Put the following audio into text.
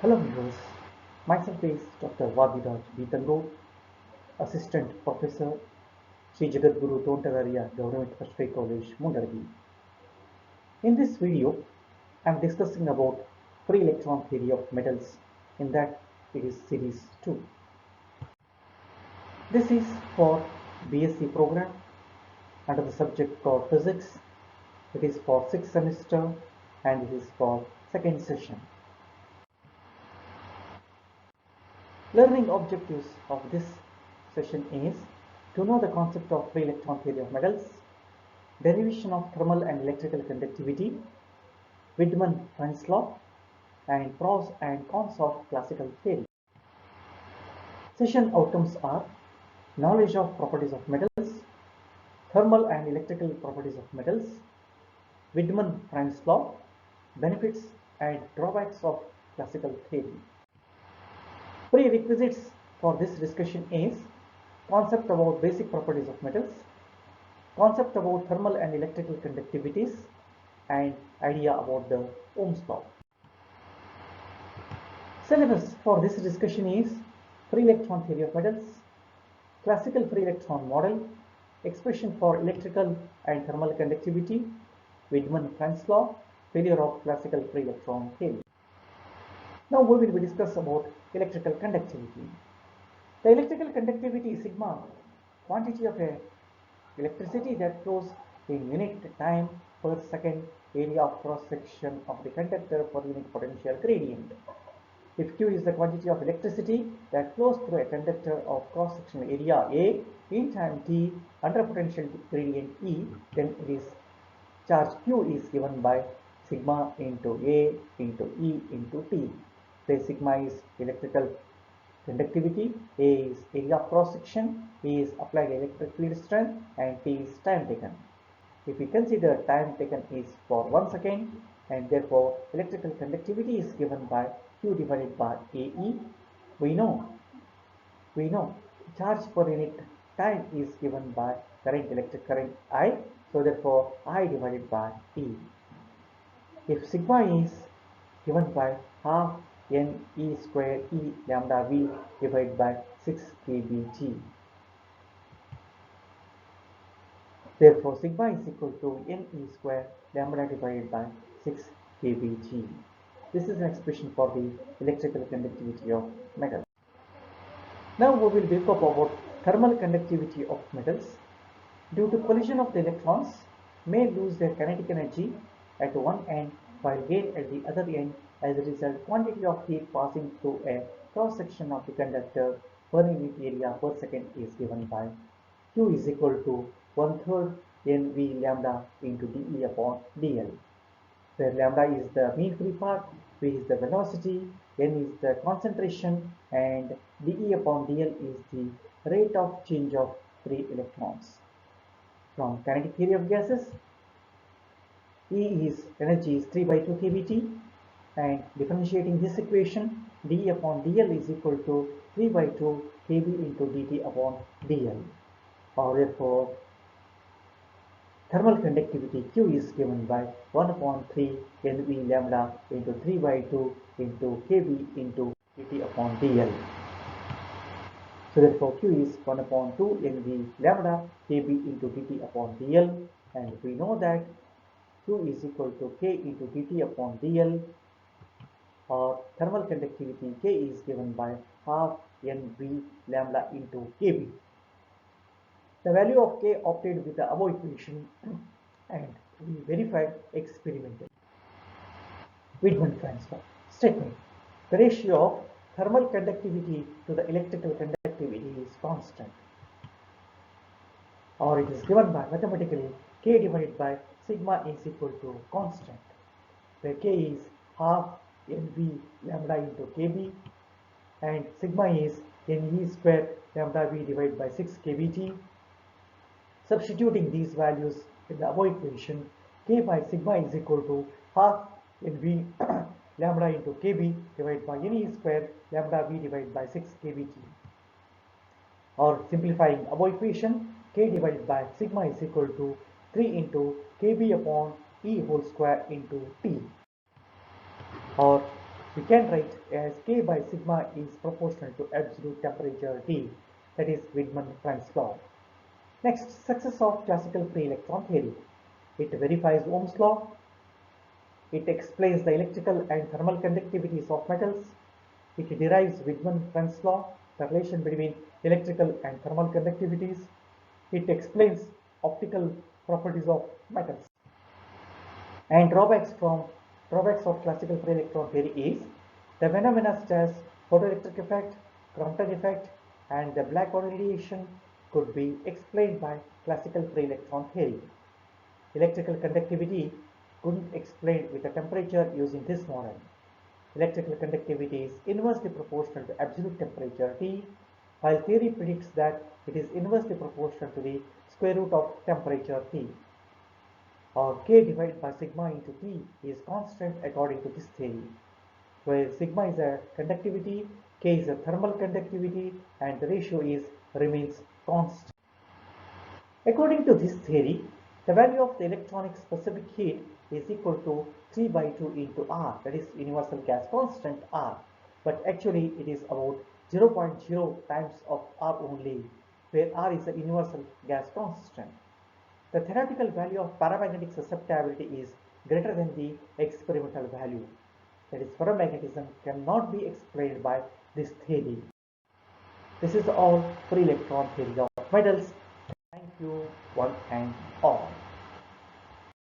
Hello viewers, myself is Dr. Vadiraj Beetango, Assistant Professor, Sri Jagadguru Tontagaria Government First College, Mundargi. In this video, I am discussing about free electron theory of metals, in that it is series 2. This is for BSc program under the subject called Physics. It is for 6th semester and it is for second session. Learning objectives of this session is to know the concept of free electron theory of metals, derivation of thermal and electrical conductivity, Widman-Franz law, and pros and cons of classical theory. Session outcomes are knowledge of properties of metals, thermal and electrical properties of metals, Widman-Franz law, benefits and drawbacks of classical theory. Prerequisites for this discussion is concept about basic properties of metals, concept about thermal and electrical conductivities, and idea about the Ohm's law. Syllabus for this discussion is free electron theory of metals, classical free electron model, expression for electrical and thermal conductivity, Widman-Franz law, failure of classical free electron theory. Now we will discuss about electrical conductivity. The electrical conductivity is sigma, quantity of electricity that flows in unit time per second area of cross section of the conductor per unit potential gradient. If Q is the quantity of electricity that flows through a conductor of cross sectional area A in time t under potential gradient E, then it is charge Q is given by sigma into A into E into T, where sigma is electrical conductivity, A is area of cross section, E is applied electric field strength, and T is time taken. If we consider time taken is for 1 second, and therefore electrical conductivity is given by Q divided by AE, we know charge per unit time is given by current, electric current I, so therefore I divided by E. If sigma is given by half n E square E lambda V divided by 6 kBg. Therefore, sigma is equal to n E square lambda divided by 6 kBg. This is an expression for the electrical conductivity of metals. Now we will brief up about thermal conductivity of metals. Due to collision of the electrons, may lose their kinetic energy at one end while gain at the other end. As a result, quantity of heat passing through a cross section of the conductor per unit area per second is given by Q is equal to 1/3 NV lambda into dE upon dL, where lambda is the mean free path, V is the velocity, N is the concentration, and dE upon dL is the rate of change of free electrons. From kinetic theory of gases, E is energy is 3 by 2 kBt, and differentiating this equation, dE upon dL is equal to 3 by 2 kB into dt upon dL. Or therefore, thermal conductivity Q is given by 1 upon 3 NV lambda into 3 by 2 into kB into dt upon dL. So therefore Q is 1 upon 2 NV lambda kB into dt upon dL, and we know that Q is equal to K into dt upon dL, or thermal conductivity K is given by half NV lambda into kB. The value of K obtained with the above equation and we verified experimentally. Widman-Franz law statement: the ratio of thermal conductivity to the electrical conductivity is constant, or it is given by mathematically K divided by sigma is equal to constant, where K is half NV lambda into kB and sigma is NE square lambda V divided by 6 kBt. Substituting these values in the above equation, K by sigma is equal to half NV lambda into kB divided by NE square lambda V divided by 6 kBt. Or simplifying above equation, K divided by sigma is equal to 3 into kB upon E whole square into T. Or We can write as K by sigma is proportional to absolute temperature T, that is Widman-Franz law. Next, success of classical free electron theory. It verifies Ohm's law. It explains the electrical and thermal conductivities of metals. It derives Widman-Franz law, the relation between electrical and thermal conductivities. It explains optical properties of metals. And drawbacks of classical free electron theory is the phenomena such as photoelectric effect, Crompton effect, and the black body radiation could be explained by classical free electron theory. Electrical conductivity couldn't explain with the temperature using this model. Electrical conductivity is inversely proportional to absolute temperature T, while theory predicts that it is inversely proportional to the square root of temperature T. Or K divided by sigma into T is constant according to this theory, where sigma is a conductivity, K is a thermal conductivity, and the ratio remains constant. According to this theory, the value of the electronic specific heat is equal to 3 by 2 into R, that is universal gas constant R, but actually it is about 0.0 times of R only, where R is a universal gas constant. The theoretical value of paramagnetic susceptibility is greater than the experimental value. That is, ferromagnetism cannot be explained by this theory. This is all free electron theory of metals. Thank you, one and all.